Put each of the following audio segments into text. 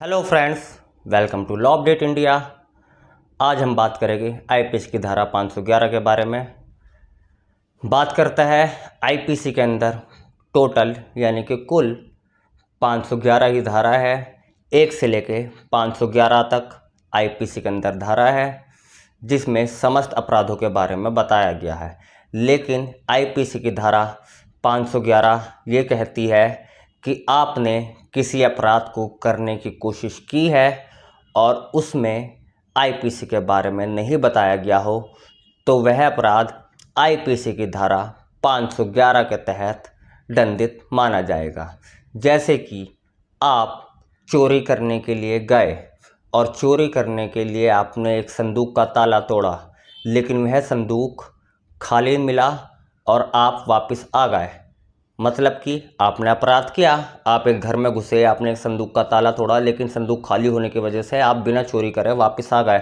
Hello friends, welcome to Law Update India. आज हम बात करेंगे आईपीसी की धारा 511 के बारे में। बात करता है आईपीसी के अंदर टोटल यानी कि कुल 511 की धारा है। 1 से लेके 511 तक आईपीसी के अंदर धारा है, जिसमें समस्त अपराधों के बारे में बताया गया है। लेकिन आईपीसी की धारा 511 ये कहती है कि आपने किसी अपराध को करने की कोशिश की है और उसमें आईपीसी के बारे में नहीं बताया गया हो, तो वह अपराध आईपीसी की धारा 511 के तहत दंडित माना जाएगा। जैसे कि आप चोरी करने के लिए गए और चोरी करने के लिए आपने एक संदूक का ताला तोड़ा, लेकिन वह संदूक खाली मिला और आप वापस आ गए। मतलब कि आपने अपराध किया, आप एक घर में घुसे, आपने एक संदूक का ताला तोड़ा, लेकिन संदूक खाली होने की वजह से आप बिना चोरी करे वापस आ गए,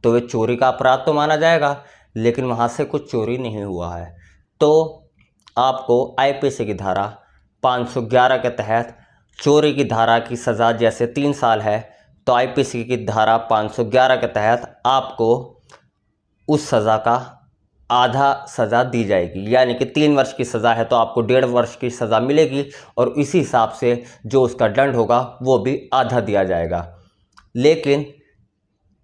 तो वह चोरी का अपराध तो माना जाएगा, लेकिन वहाँ से कुछ चोरी नहीं हुआ है। तो आपको आईपीसी की धारा 511 के तहत चोरी की धारा की सज़ा जैसे 3 साल है, तो आईपीसी की धारा 511 के तहत आपको उस सज़ा का आधा सज़ा दी जाएगी। यानी कि 3 वर्ष की सज़ा है तो आपको 1.5 वर्ष की सज़ा मिलेगी, और इसी हिसाब से जो उसका दंड होगा वो भी आधा दिया जाएगा। लेकिन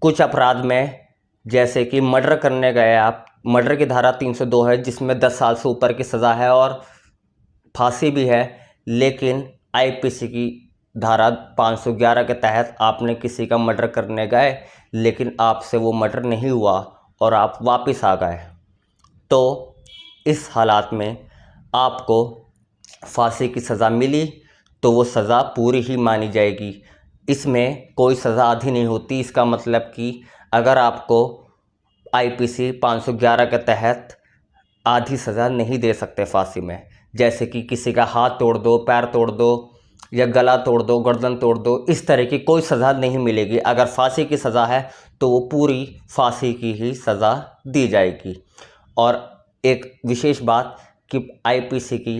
कुछ अपराध में, जैसे कि मर्डर करने गए आप, मर्डर की धारा 302 है, जिसमें 10 साल से ऊपर की सज़ा है और फांसी भी है। लेकिन आईपीसी की धारा 511 के तहत आपने किसी का मर्डर करने गए, लेकिन आपसे वो मर्डर नहीं हुआ और आप वापस आ गए, तो इस हालात में आपको फांसी की सज़ा मिली तो वो सज़ा पूरी ही मानी जाएगी। इसमें कोई सज़ा आधी नहीं होती। इसका मतलब कि अगर आपको आईपीसी 511 के तहत आधी सज़ा नहीं दे सकते फांसी में, जैसे कि किसी का हाथ तोड़ दो, पैर तोड़ दो या गला तोड़ दो, गर्दन तोड़ दो, इस तरह की कोई सज़ा नहीं मिलेगी। अगर फांसी की सज़ा है तो वो पूरी फांसी की ही सज़ा दी जाएगी। और एक विशेष बात कि आईपीसी की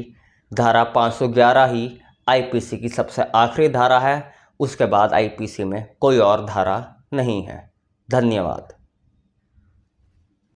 धारा 511 ही आईपीसी की सबसे आखिरी धारा है। उसके बाद आईपीसी में कोई और धारा नहीं है। धन्यवाद।